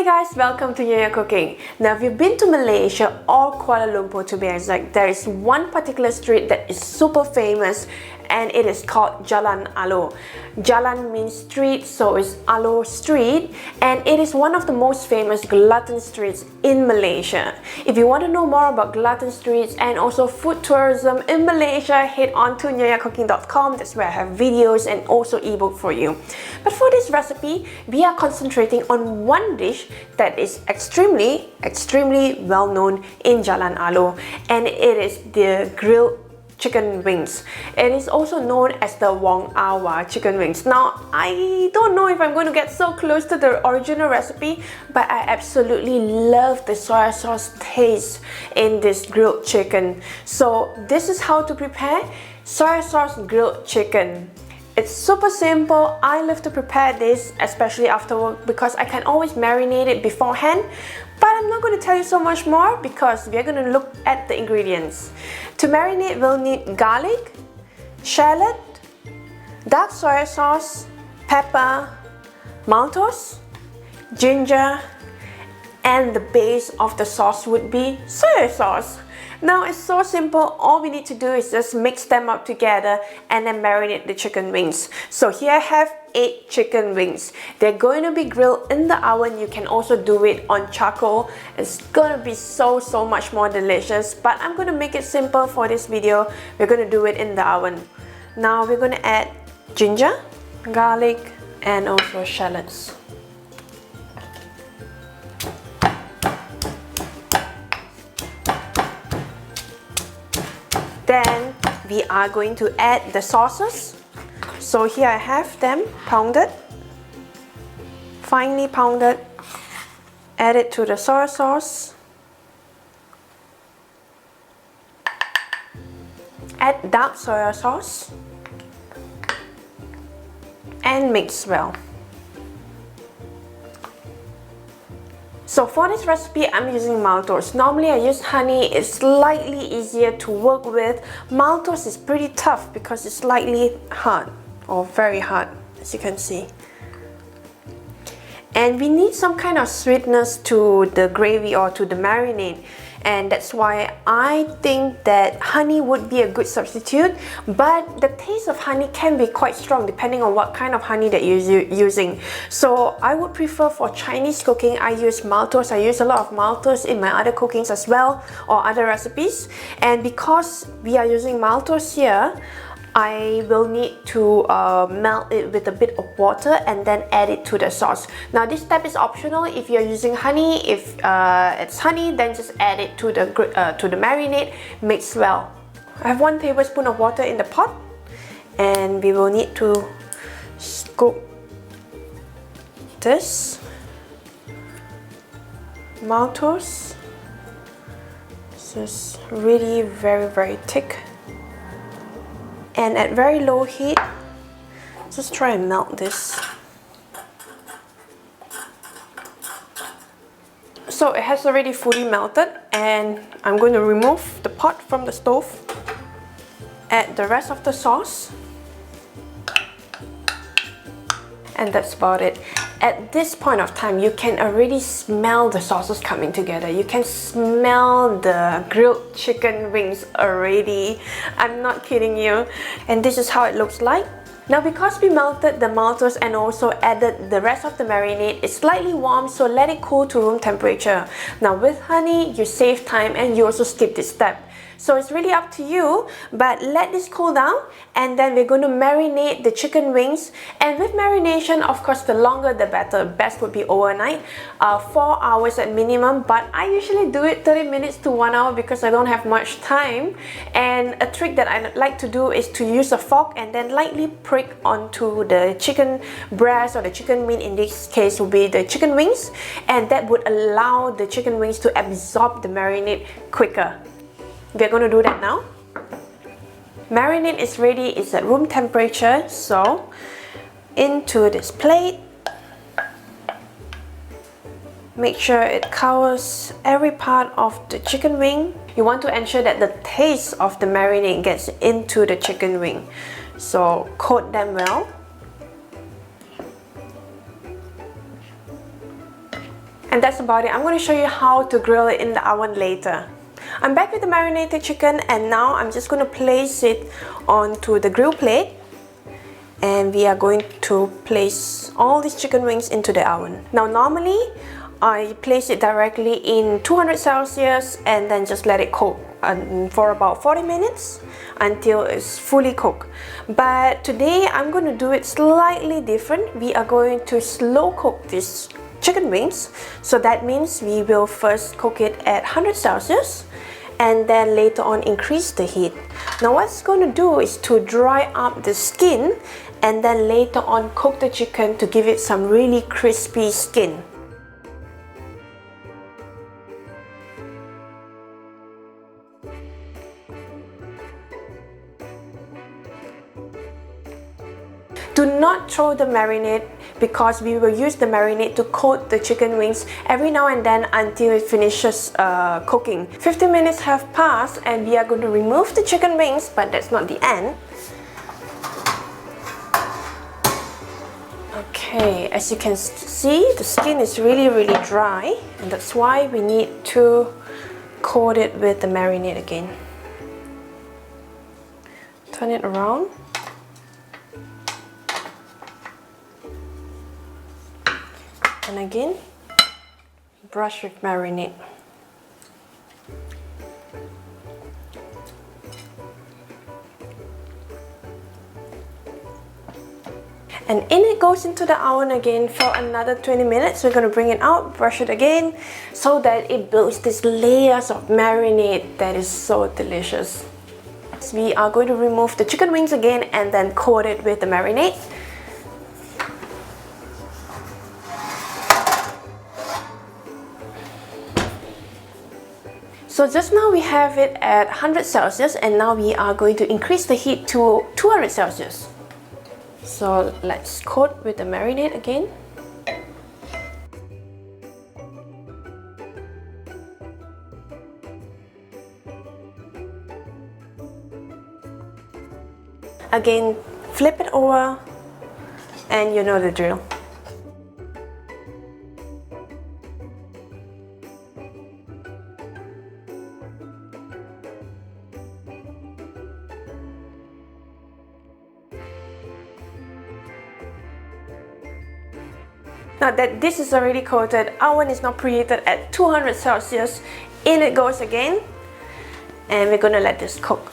Hey guys, welcome to Nyonya Cooking. Now if you've been to Malaysia or Kuala Lumpur to be exact, there is one particular street that is super famous and it is called Jalan Alor. Jalan means street, so it's Alor Street, and it is one of the most famous glutton streets in Malaysia. If you want to know more about glutton streets and also food tourism in Malaysia, head on to nyonyacooking.com. That's where I have videos and also ebook for you. But for this recipe, we are concentrating on one dish that is extremely well known in Jalan Alor, and it is the grilled chicken wings. It is also known as the Wong Awa chicken wings. Now, I don't know if I'm going to get so close to the original recipe, but I absolutely love the soy sauce taste in this grilled chicken. So this is how to prepare soy sauce grilled chicken. It's super simple. I love to prepare this, especially after work, because I can always marinate it beforehand. But I'm not going to tell you so much more because we're going to look at the ingredients. To marinate, we'll need garlic, shallot, dark soy sauce, pepper, maltose, ginger, and the base of the sauce would be soy sauce. Now it's so simple. All we need to do is just mix them up together and then marinate the chicken wings. So here I have 8 chicken wings. They're going to be grilled in the oven. You can also do it on charcoal. It's going to be so much more delicious, but I'm going to make it simple for this video. We're going to do it in the oven. Now we're going to add ginger, garlic, and also shallots. Then we are going to add the sauces. So here I have them pounded, finely pounded. Add it to the soy sauce. Add dark soy sauce and mix well. So for this recipe, I'm using maltose. Normally I use honey. It's slightly easier to work with. Maltose is pretty tough because it's slightly hard or very hard, as you can see. And we need some kind of sweetness to the gravy or to the marinade. And that's why I think that honey would be a good substitute, but the taste of honey can be quite strong depending on what kind of honey that you're using. So I would prefer for Chinese cooking, I use maltose. I use a lot of maltose in my other cookings as well, or other recipes. And because we are using maltose here, I will need to melt it with a bit of water and then add it to the sauce. Now this step is optional if you're using honey. If it's honey, then just add it to the marinade, mix well. I have 1 tablespoon of water in the pot, and we will need to scoop this maltose. This is really very thick. And at very low heat, just try and melt this. So it has already fully melted, and I'm going to remove the pot from the stove. Add the rest of the sauce. And that's about it. At this point of time, you can already smell the sauces coming together. You can smell the grilled chicken wings already. I'm not kidding you. And this is how it looks like. Now because we melted the maltose and also added the rest of the marinade, it's slightly warm, so let it cool to room temperature. Now with honey, you save time and you also skip this step. So it's really up to you, but let this cool down, and then we're going to marinate the chicken wings. And with marination, of course, the longer the better. Best would be overnight, 4 hours at minimum, but I usually do it 30 minutes to 1 hour because I don't have much time. And a trick that I like to do is to use a fork and then lightly prick onto the chicken breast or the chicken meat. In this case will be the chicken wings, and that would allow the chicken wings to absorb the marinade quicker. We're going to do that now. Marinade is ready. It's at room temperature. So into this plate, make sure it covers every part of the chicken wing. You want to ensure that the taste of the marinade gets into the chicken wing. So coat them well. And that's about it. I'm going to show you how to grill it in the oven later. I'm back with the marinated chicken, and now I'm just going to place it onto the grill plate. And we are going to place all these chicken wings into the oven. Now normally I place it directly in 200 Celsius and then just let it cook for about 40 minutes until it's fully cooked. But today I'm going to do it slightly different. We are going to slow cook these chicken wings. So that means we will first cook it at 100 Celsius and then later on increase the heat. Now what it's going to do is to dry up the skin and then later on cook the chicken to give it some really crispy skin. Do not throw the marinade because we will use the marinade to coat the chicken wings every now and then until it finishes cooking. 15 minutes have passed and we are going to remove the chicken wings, but that's not the end. Okay, as you can see, the skin is really dry, and that's why we need to coat it with the marinade again. Turn it around. And again, brush with marinade. And in it goes into the oven again for another 20 minutes. We're going to bring it out, brush it again, so that it builds these layers of marinade that is so delicious. So we are going to remove the chicken wings again and then coat it with the marinade. So just now we have it at 100 Celsius and now we are going to increase the heat to 200 Celsius. So let's coat with the marinade again. Again, flip it over and you know the drill. Now that this is already coated, oven is now preheated at 200 Celsius. In it goes again, and we're gonna let this cook.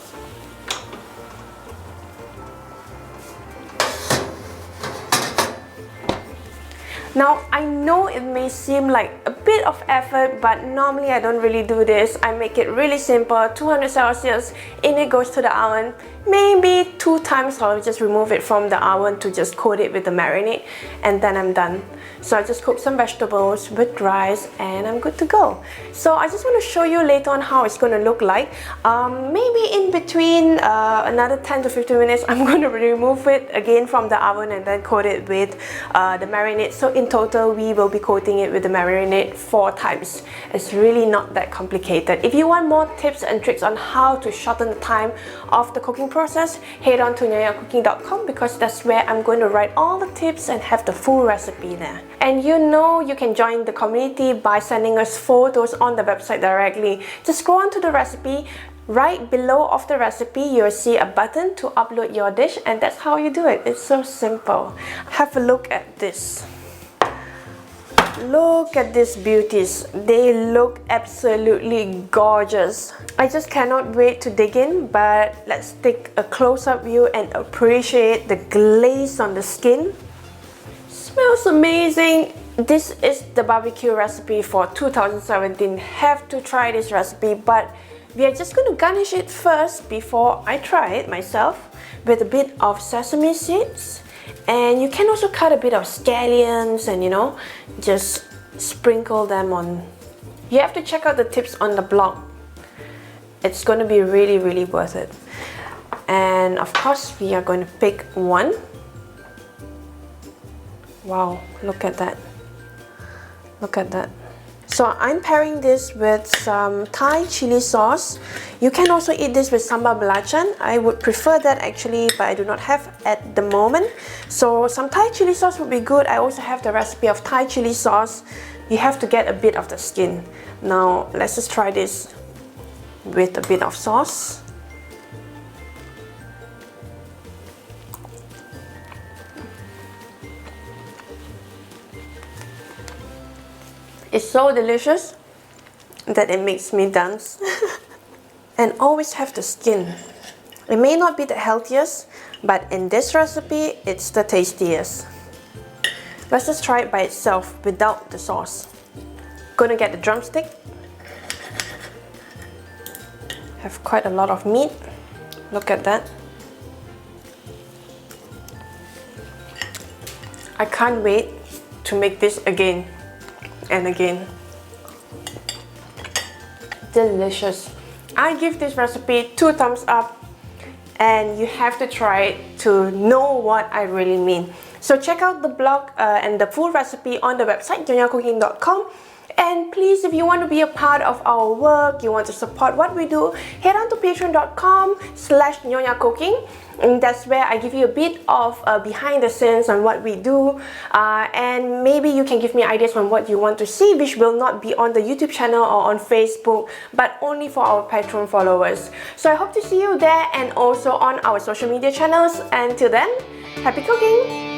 Now I know it may seem like a bit of effort, but normally I don't really do this. I make it really simple. 200 Celsius, in it goes to the oven. Maybe 2 times I'll just remove it from the oven to just coat it with the marinade, and then I'm done. So I just cook some vegetables with rice and I'm good to go. So I just want to show you later on how it's going to look like. Maybe in between another 10 to 15 minutes I'm going to remove it again from the oven and then coat it with the marinade. So in total we will be coating it with the marinade 4 times. It's really not that complicated. If you want more tips and tricks on how to shorten the time of the cooking process, head on to nyonyacooking.com because that's where I'm going to write all the tips and have the full recipe there. And you know you can join the community by sending us photos on the website directly. Just go on to the recipe. Right below of the recipe, you'll see a button to upload your dish, and that's how you do it. It's so simple. Have a look at this. Look at these beauties. They look absolutely gorgeous. I just cannot wait to dig in, but let's take a close-up view and appreciate the glaze on the skin. Smells amazing. This is the barbecue recipe for 2017. Have to try this recipe, but we are just going to garnish it first before I try it myself with a bit of sesame seeds. And you can also cut a bit of scallions and just sprinkle them on. You have to check out the tips on the blog. It's going to be really worth it. And of course we are going to pick one. Wow, look at that. Look at that. So I'm pairing this with some Thai chili sauce. You can also eat this with sambal belacan. I would prefer that actually, but I do not have at the moment. So some Thai chili sauce would be good. I also have the recipe of Thai chili sauce. You have to get a bit of the skin. Now let's just try this with a bit of sauce. It's so delicious that it makes me dance. And always have the skin. It may not be the healthiest, but in this recipe, it's the tastiest. Let's just try it by itself without the sauce. Gonna get the drumstick. Have quite a lot of meat. Look at that. I can't wait to make this again and again. Delicious. I give this recipe 2 thumbs up, and you have to try it to know what I really mean. So check out the blog and the full recipe on the website nyonyacooking.com. And please, if you want to be a part of our work, you want to support what we do, head on to patreon.com/nyonyacooking. And that's where I give you a bit of behind the scenes on what we do, and maybe you can give me ideas on what you want to see, which will not be on the YouTube channel or on Facebook, but only for our Patreon followers. So I hope to see you there and also on our social media channels. Until then, happy cooking!